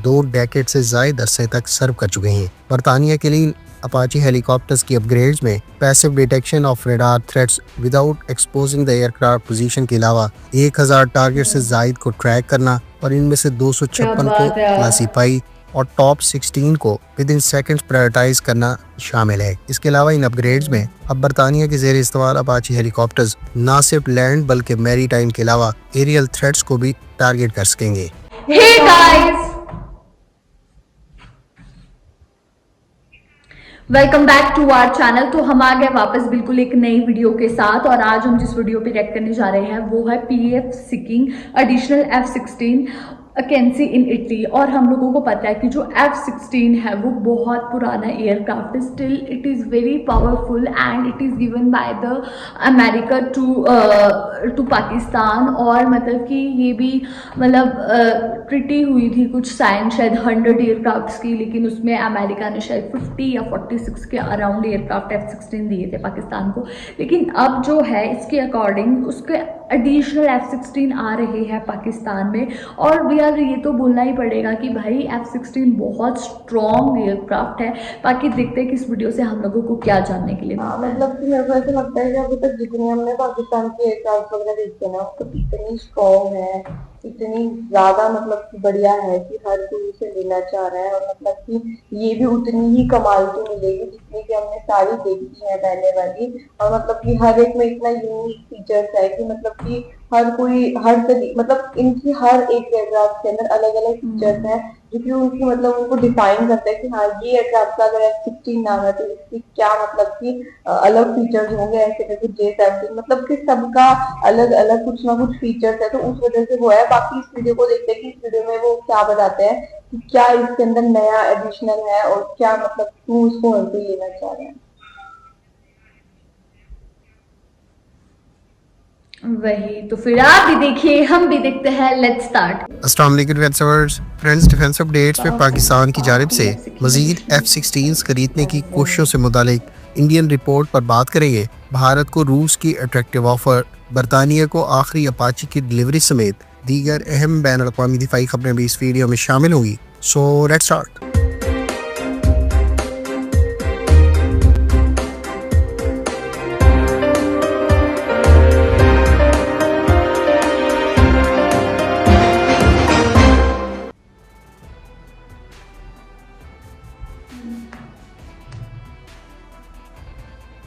2 decade से ज़ायद अरसे तक सर्व कर चुके हैं। बरतानिया के लिए अपाची हेलीकॉप्टर्स की अपग्रेड्स में passive detection of radar threats without exposing the aircraft position के अलावा 1000 टारगेट से ज़ायद को ट्रैक करना और इनमें से 256 को क्लासीफाई और टॉप 16 को विद इन सेकेंड्स प्रायोरिटाइज करना शामिल है। इसके अलावा इन अपग्रेड्स में अब बरतानिया के ज़ेर इस्तेमाल अपाची हेलीकॉप्टर्स न सिर्फ लैंड बल्कि मैरी टाइम के अलावा एरियल थ्रेट्स को भी टारगेट कर सकेंगे। Hey guys! Welcome back to our channel. तो हम आ गए वापस बिल्कुल एक नई वीडियो के साथ, और आज हम जिस वीडियो पे रिएक्ट करने जा रहे हैं वो है PF seeking additional F-16 vacancy in Italy. और हम लोगों को पता है कि जो F-16 है वो बहुत पुराना एयरक्राफ्ट है, still it is very powerful and it is given by the America to Pakistan. और मतलब कि ये भी मतलब ट्रिटी हुई थी कुछ साइन शायद 100 एयरक्राफ्ट्स की, लेकिन उसमें अमेरिका ने शायद 50 या 46 के अराउंड एयरक्राफ्ट F-16 दिए थे पाकिस्तान को। लेकिन अब जो है इसके अकॉर्डिंग उसके एडिशनल F-16 आ रहे हैं पाकिस्तान में। और यार ये तो बोलना ही पड़ेगा कि भाई F-16 बहुत स्ट्रॉन्ग एयरक्राफ्ट है। बाकी देखते हैं कि इस वीडियो से हम लोगों को क्या जानने के लिए मतलब कि मेरे को ऐसा लगता है कि अभी तक जितनी हमने पाकिस्तान के एयरक्राफ्ट वगैरह देखे ना तो इतनी स्ट्रॉन्ग है, इतनी ज्यादा मतलब कि बढ़िया है कि हर कोई उसे लेना चाह रहा है। और मतलब कि ये भी उतनी ही कमाल की मिलेगी जितनी कि हमने सारी देखी है पहले वाली। और मतलब कि हर एक में इतना यूनिक फीचर्स है कि मतलब कि हर कोई मतलब इनकी हर एक एयरक्राफ्ट के अंदर अलग अलग फीचर्स हैं जो कि उनकी मतलब उनको डिफाइन करता है कि हाँ ये एयरक्राफ्ट का अगर F-16 नाम है तो इसकी क्या मतलब कि अलग फीचर्स होंगे। ऐसे करके J-17 मतलब कि सबका अलग अलग कुछ ना कुछ फीचर्स है, तो उस वजह से वो है। बाकी इस वीडियो को देखते हैं कि इस वीडियो में वो क्या बताते हैं कि क्या इसके अंदर नया एडिशनल है और क्या मतलब क्यों उसको हर कोई लेना चाह रहे हैं। वही तो फिर आप भी देखिए हम भी देखते हैं। Let's start. अस्सलाम वालेकुम फ्रेंड्स, डिफेंस अपडेट्स पे पाकिस्तान की जानिब से मजीद F-16 खरीदने की कोशिशों से मुतालिक इंडियन रिपोर्ट पर बात करेंगे। भारत को रूस की अट्रैक्टिव ऑफर, बरतानिया को आखिरी अपाची की डिलीवरी समेत दीगर अहम बैन अवी दिफाई खबरें भी इस वीडियो में शामिल होंगी। So let's start.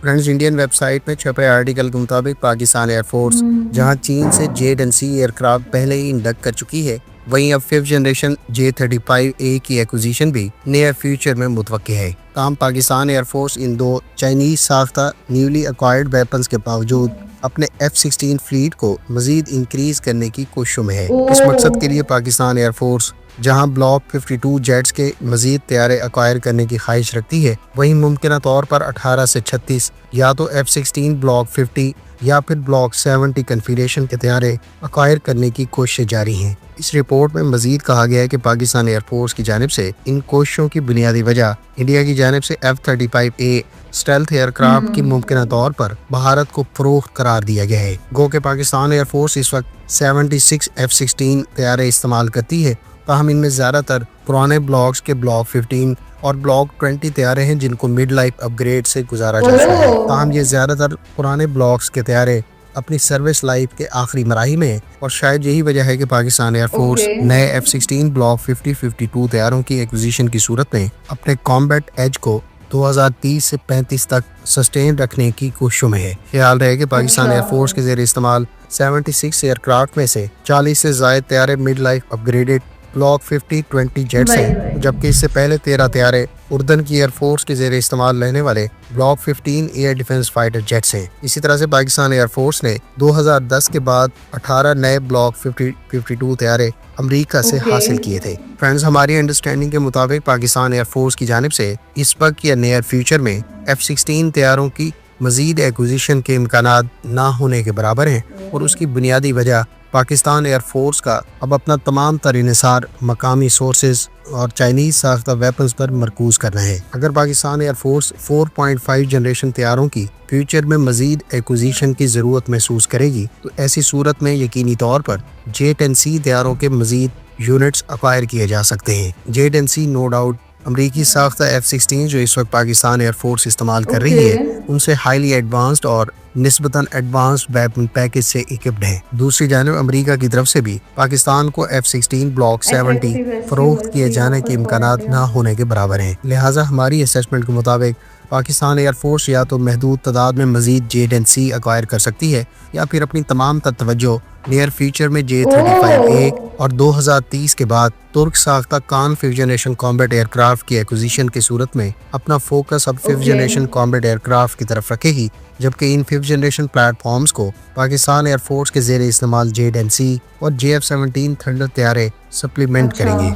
Friends, Indian website में छपे आर्टिकल के मुताबिक पाकिस्तान एयरफोर्स जहां चीन से J-10C एयरक्राफ्ट पहले ही इंडक्ट कर चुकी है, वहीं अब 5th जनरेशन J-35A की एक्विजिशन भी नियर फ्यूचर में मुतवक्की है। ताहम पाकिस्तान एयरफोर्स इन 2 चाइनीज साख्ता न्यूली एक्वायर्ड वेपन्स के बावजूद अपने F-16 फ्लीट को मजीद इंक्रीज करने की कोशिशों में है। इस मकसद के लिए पाकिस्तान एयरफोर्स जहां ब्लॉक 52 जेट्स के मजीद तैयारे अक्वायर करने की ख्वाहिश रखती है, वहीं मुमकिन तौर पर 18 से 36 या तो F-16 ब्लॉक 50 या फिर ब्लॉक 70 कन्फिगरेशन के तैयारे अक्वायर करने की कोशिशें जारी हैं। इस रिपोर्ट में मजीद कहा गया है कि पाकिस्तान एयरफोर्स की जानिब से इन कोशिशों की बुनियादी वजह इंडिया की जानिब से F-35A स्टेल्थ एयरक्राफ्ट की मुमकिन तौर पर भारत को फरोख्त करार दिया गया है। गो के पाकिस्तान एयरफोर्स इस वक्त 76 F-16 तैयारे इस्तेमाल करती है, ताहम इनमें ज़्यादातर पुराने ब्लॉक्स के ब्लॉक 15 और ब्लॉक 20 तैयारे हैं जिनको मिड लाइफ अपग्रेड से गुजारा जा सकता है। ताहम ये ज़्यादातर पुराने ब्लॉक्स के तैयारे अपनी सर्विस लाइफ के आखिरी मराही में है, और शायद यही वजह है कि पाकिस्तान एयरफोर्स नए F-16 ब्लॉक 50-52 तैयारों की एक्विजिशन की सूरत में अपने कॉम्बैट एज को 2030 से 35 तक सस्टेन रखने की कोशिशों में है। ख्याल रहे कि पाकिस्तान एयरफोर्स के ज़ेर इस्तेमाल 76 एयरक्राफ्ट में से 40 से ज़ायद तैयारे mid life upgraded block 50-20 jets हैं, जबकि इससे पहले 13 तैयारे उर्दन की एयरफोर्स के ज़ेरे इस्तेमाल रहने वाले block 15 air defence fighter jets हैं। इसी तरह से पाकिस्तान एयरफोर्स ने 2010 के बाद 18 नए ब्लॉक 52 तैयारे अमेरिका से हासिल किए थे। फ्रेंड्स, हमारी अंडरस्टैंडिंग के मुताबिक पाकिस्तान एयरफोर्स की जानिब से इस वक्त या नियर फ्यूचर में F-16 तैयारों की मजीद एक्विजिशन के इम्कानात ना होने के बराबर हैं, और उसकी बुनियादी वजह पाकिस्तान एयरफोर्स का अब अपना तमाम तर इन्हिसार मकामी सोर्सेज और चाइनीज साख्ता वेपन्स पर मरकूज करना है। अगर पाकिस्तान एयरफोर्स 4.5 जनरेशन तैयारों की फ्यूचर में मजीद एक्विजिशन की ज़रूरत महसूस करेगी, तो ऐसी सूरत में यकीनी तौर पर J-10C तैयारों के मजीद यूनिट्स अक्वायर किए जा सकते हैं। Z and C no doubt अमरीकी साख्ता F-16 जो इस वक्त पाकिस्तान एयरफोर्स इस्तेमाल कर रही है उनसे हाईली एडवांस्ड और निस्बतन एडवांस्ड वेपन पैकेज से इक्विप्ड है। दूसरी जानब अमेरिका की तरफ से भी पाकिस्तान को F-16 ब्लॉक 70 फरोख्त किए जाने के इम्कानात ना होने के बराबर हैं। लिहाजा हमारी असेसमेंट के मुताबिक पाकिस्तान एयरफोर्स या तो महदूद तादाद में मजीद JD&C अक्वायर कर सकती है या फिर अपनी तमाम तवज्जो नियर फ्यूचर में J-35A और 2030 के बाद तुर्क साख्ता कान 5th जनरेशन कॉम्बैट एयरक्राफ्ट की एक्विजिशन की सूरत में अपना फोकस अब 5th जनरेशन कॉम्बैट एयरक्राफ्ट की तरफ रखेगी, जबकि इन 5th जनरेशन प्लेटफॉर्म्स को पाकिस्तान एयरफोर्स के जेर इस्तेमाल J-10C और JF-17 थंडर तैयारे सप्लीमेंट करेंगे।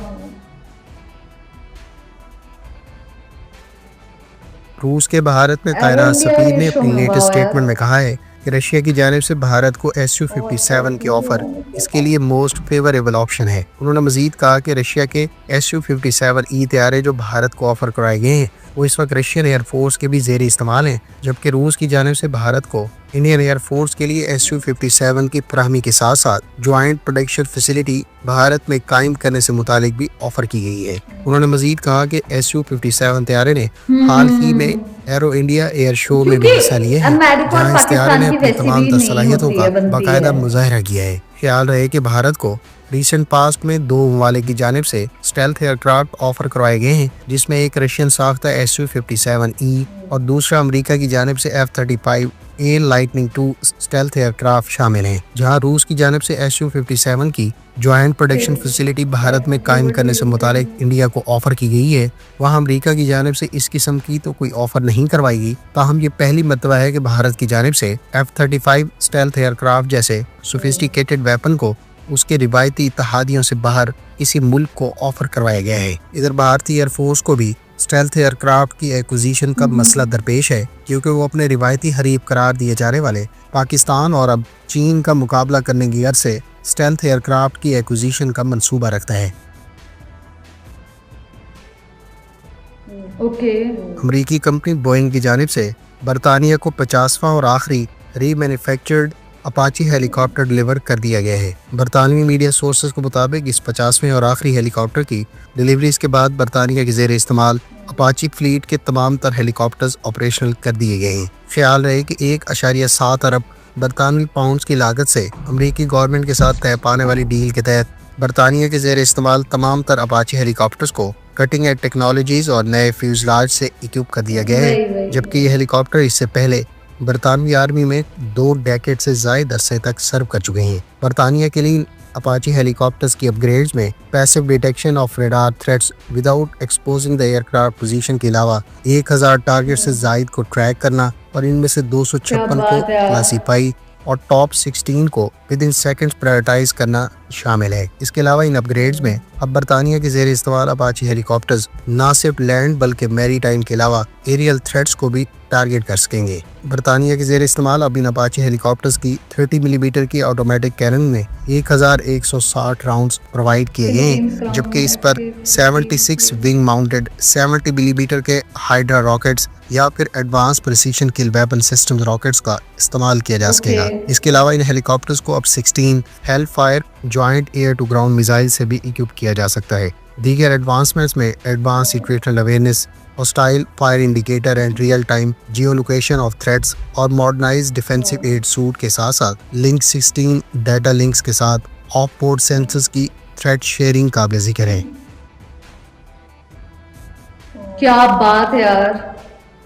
रूस के भारत में तायरान सफीर ने अपनी लेटेस्ट स्टेटमेंट में कहा है कि रशिया की जानिब से भारत को Su-57 की ऑफर इसके लिए मोस्ट फेवरेबल ऑप्शन है। उन्होंने मजीद कहा कि रशिया के Su-57E तैयारे जो भारत को ऑफर कराए गए हैं वो इस वक्त रशियन एयरफोर्स के भी जेर इस्तेमाल हैं, जबकि रूस की जानिब से भारत को इंडियन एयरफोर्स के लिए Su-57 की फराहमी के साथ साथ ज्वाइंट प्रोडक्शन फैसिलिटी भारत में कायम करने से मुतालिक भी ऑफर की गई है। उन्होंने मजीद कहा कि Su-57 तैयारे ने हाल ही में एरो इंडिया एयर शो में भी हिस्सा लिए हैं, जहां इस तैयारे ने अपनी तमाम तर सलाहियतों का बाकायदा मुजाहरा किया है। ख्याल रहे कि भारत को रिसेंट पास्ट में 2 ममालिक की जानिब से स्टेल्थ एयरक्राफ्ट ऑफर करवाए गए हैं, जिसमें एक रशियन साख्ता Su-57E और दूसरा अमेरिका की जानिब से F-35A lightning II stealth aircraft शामिल हैं। जहां रूस की जानिब से Su-57 की ज्वाइंट प्रोडक्शन फैसिलिटी भारत में कायम करने से मुतालिक इंडिया को ऑफर की गई है, वहां अमेरिका की जानिब से इस किस्म की तो कोई ऑफर नहीं करवाई गई। ताहम ये पहली मर्तबा है कि भारत की जानिब से F-35 स्टेल्थ एयरक्राफ्ट जैसे सोफिस्टिकेटेड वेपन को उसके रिवायती इत्तेहादियों से बाहर किसी मुल्क को ऑफर करवाया गया है। इधर भारतीय एयरफोर्स को भी स्टेल्थ एयरक्राफ्ट की एक्विजिशन का मसला दरपेश है, क्योंकि वो अपने रिवायती हरीब करार दिए जाने वाले पाकिस्तान और अब चीन का मुकाबला करने की गर्ज से स्टेल्थ एयरक्राफ्ट की एक्विजिशन का मंसूबा रखता है। अमरीकी कंपनी बोइंग की जानिब से बरतानिया को 50वां और आखिरी रीमैन्युफैक्चर्ड अपाची हेलीकॉप्टर डिलीवर कर दिया गया है। बरतानवी मीडिया सोर्सेज के मुताबिक इस 50वें और आखिरी हेलीकॉप्टर की डिलीवरी के बाद बरतानिया के जेर इस्तेमाल अपाची फ्लीट के तमाम तर हेलीकॉप्टर्स ऑपरेशनल कर दिए गए हैं। ख्याल रहे कि 1.7 अरब बरतानवी पाउंड की लागत से अमरीकी गवर्नमेंट के साथ तय पाने वाली डील के तहत बरतानिया के जेर इस्तेमाल तमाम तर अपाची हेलीकॉप्टर्स को कटिंग एज टेक्नोलॉजीज और नए फ्यूजलाज से इक्विप कर दिया गया है, जबकि ये हेलीकॉप्टर इससे पहले बरतानवी आर्मी में 2 डेकेड से ज़ायद अरसे तक सर्व कर चुके हैं। बरतानिया के लिए अपाची हेलीकॉप्टर्स की अपग्रेड्स में passive detection of radar threats without exposing the aircraft position के अलावा 1000 टारगेट से ज़ायद को ट्रैक करना और इनमें से 256 को क्लासीफाई और टॉप 16 को विद इन सेकेंड्स प्रायोरिटाइज करना शामिल है। इसके अलावा इन अपग्रेड्स में अब बरतानिया के जेर इस्तेमाल अपाची हेलीकॉप्टर्स न सिर्फ लैंड बल्कि मैरी टाइम के अलावा एरियल थ्रेट्स को भी टारगेट कर सकेंगे। बरतानिया के जेर इस्तेमाल अब इन अपाची हेलीकॉप्टर्स की 30 मिलीमीटर की ऑटोमेटिक कैनन में 1160 राउंड्स प्रोवाइड किए गए हैं, जबकि इस पर 76 विंग माउंटेड 70 मिलीमीटर के हाइड्रा रॉकेट्स या फिर एडवांस प्रिसीजन किल वेपन सिस्टम रॉकेट्स का इस्तेमाल किया जा सकेगा। इसके अलावा इन हेलीकॉप्टर्स को अब 16 Hellfire joint air to ground missile से भी इक्विप किया जा सकता है। दीगर एडवांसमेंट्स में advance situational awareness, hostile fire indicator and real time Jio location of threats और मॉडर्नाइज्ड डिफेंसिव एड सूट के साथ साथ लिंक 16 डाटा लिंक्स के साथ ऑफ बोर्ड सेंसर्स की थ्रेट शेयरिंग काबिल जिक्र है। क्या बात है यार।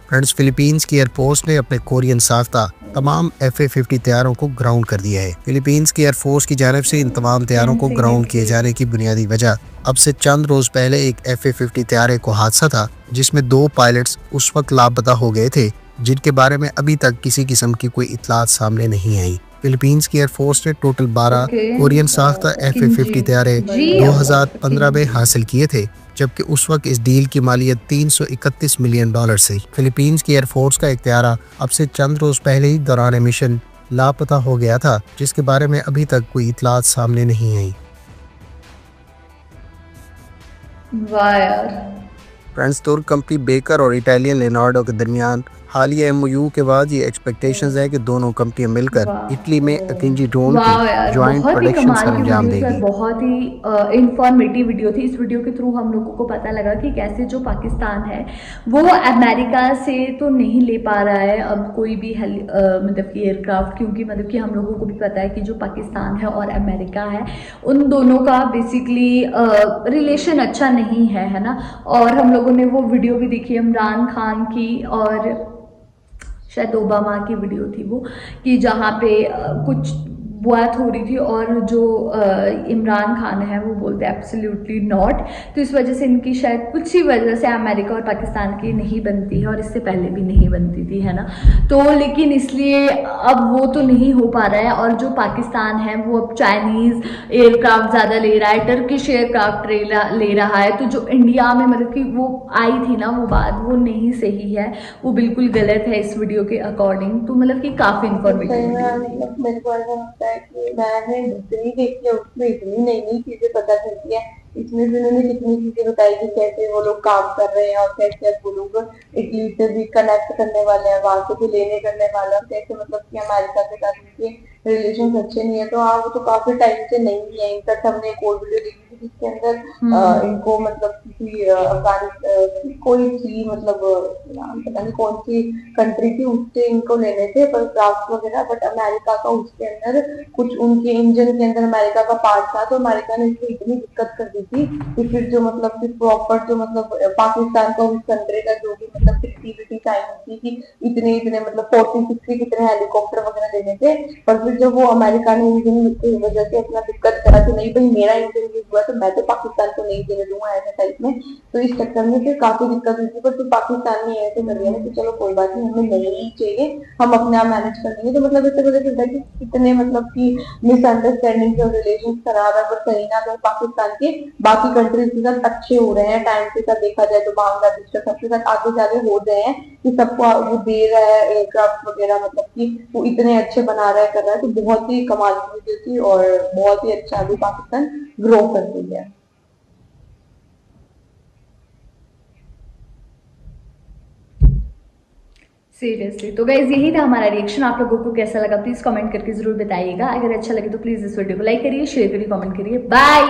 फ्रेंड्स, फिलीपींस की एयरफोर्स ने अपने कोरियन साख्ता तमाम FA-50 तैयारों को ग्राउंड कर दिया है। फिलीपींस की एयरफोर्स की जानिब से इन तमाम तैयारों को ग्राउंड किए जाने की बुनियादी वजह अब से चंद रोज पहले एक FA-50 तैयारे को हादसा था, जिसमें 2 पायलट्स उस वक्त लापता हो गए थे, जिनके बारे में अभी तक किसी किस्म की कोई इतलात सामने नहीं आई। फिलीपींस की एयरफोर्स ने टोटल 12 कोरियन साख्ता FA-50 तैयारे 2015 में हासिल किए थे, जबकि उस वक्त इस डील की मालियत $331 मिलियन थी। फिलीपींस की एयरफोर्स का एक तैयारा अब से चंद रोज पहले ही दौरान मिशन लापता हो गया था, जिसके बारे में अभी तक कोई इतलात सामने नहीं आई। वाह यार। फ्रेंड्स, तुर्क कंपनी बेकर और इटालियन लेनार्डो के दरमियान हालिया एमओयू के बाद ये एक्सपेक्टेशंस है कि दोनों कंपनियां मिलकर वाह। इटली में अकिंजी ड्रोन वाह यार, की ज्वाइंट बहुत ही प्रोडक्शन कमाल की सरंजाम वीडियो थी और देगी। बहुत ही इंफॉर्मेटिव वीडियो थी। इस वीडियो के थ्रू हम लोगों को पता लगा कि कैसे जो पाकिस्तान है वो अमेरिका से तो नहीं ले पा रहा है अब कोई भी मतलब कि एयरक्राफ्ट, क्योंकि मतलब कि हम लोगों को भी पता है कि जो पाकिस्तान है और अमेरिका है उन दोनों का बेसिकली रिलेशन अच्छा नहीं है ना। और हम लोगों ने वो वीडियो भी देखी इमरान खान की और शायद ओबामा की वीडियो थी वो, कि जहाँ पे कुछ बात हो रही थी और जो इमरान खान है वो बोलते हैं एब्सोल्युटली नॉट। तो इस वजह से इनकी शायद कुछ ही वजह से अमेरिका और पाकिस्तान की नहीं बनती है और इससे पहले भी नहीं बनती थी, है ना। तो लेकिन इसलिए अब वो तो नहीं हो पा रहा है और जो पाकिस्तान है वो अब चाइनीज़ एयरक्राफ्ट ज़्यादा ले रहा है, टर्किश एयरक्राफ्ट ले रहा है। तो जो इंडिया में मतलब कि वो आई थी ना वो बात, वो नहीं सही है, वो बिल्कुल गलत है इस वीडियो के अकॉर्डिंग। तो मतलब कि काफ़ी इंफॉर्मेटिव सही वीडियो में थी। मतलब मेरे को ऐसा लगता है कि मैंने जितनी देखी है उसमें इतनी नई नई चीजें पता चलती है। इसमें भी उन्होंने कितनी चीजें बताई कि कैसे वो लोग काम कर रहे हैं और कैसे अब वो लोग इटली से भी कनेक्ट करने वाले हैं, वहां से भी लेने करने वाले हैं, कैसे मतलब कि अमेरिका के साथ उनके रिलेशन अच्छे नहीं है। तो हाँ, वो तो काफी टाइम से नहीं है। इनफैक्ट हमने एक और वीडियो देखी थी जिसके अंदर इनको मतलब किसी अफगानिस्तान कोई थी, मतलब नाम पता नहीं कौन सी कंट्री थी, उससे इनको लेने थे पर क्राफ्ट वगैरह, बट अमेरिका का उसके अंदर कुछ उनके इंजन के अंदर अमेरिका का पार्ट था, तो अमेरिका ने इसमें इतनी दिक्कत कर दी थी कि फिर जो मतलब कि प्रॉपर जो मतलब पाकिस्तान का उस कंट्री का जो भी मतलब कनेक्टिविटी चाहिए थी कि इतने इतने मतलब 40-60 कितने हेलीकॉप्टर वगैरह देने थे। पर फिर जब वो अमेरिका ने इंजन की वजह से अपना दिक्कत करा कि नहीं भाई मेरा इंजन यूज हुआ तो मैं तो पाकिस्तान को नहीं देने दूंगा ऐसा टाइप में, तो इस चक्कर में फिर काफी दिक्कत हुई थी। पर फिर पाकिस्तान ने ऐसे कर दिया ना कि चलो कोई बात नहीं, हमें नहीं चाहिए, हम अपने आप मैनेज कर लेंगे। तो मतलब इससे पता चलता है कि कितने मतलब की मिसअंडरस्टैंडिंग और रिलेशन खराब है, पर कहीं ना कहीं पाकिस्तान के बाकी कंट्रीज के साथ अच्छे हो रहे हैं। टाइम के साथ देखा जाए तो बांग्लादेश का सबके साथ आगे जाके हो रहे हैं कि सबको वो दे रहा है एयरक्राफ्ट वगैरह, मतलब कि वो इतने अच्छे बना रहा है कर रहा है। तो बहुत ही कमाल की वीडियो थी और बहुत ही अच्छा अभी पाकिस्तान ग्रो कर रही है। सीरियसली तो गाइज यही था हमारा रिएक्शन। आप लोगों को कैसा लगा प्लीज कमेंट करके जरूर बताइएगा। अगर अच्छा लगे तो प्लीज इस वीडियो को लाइक करिए, शेयर करिए, कमेंट करिए। बाय।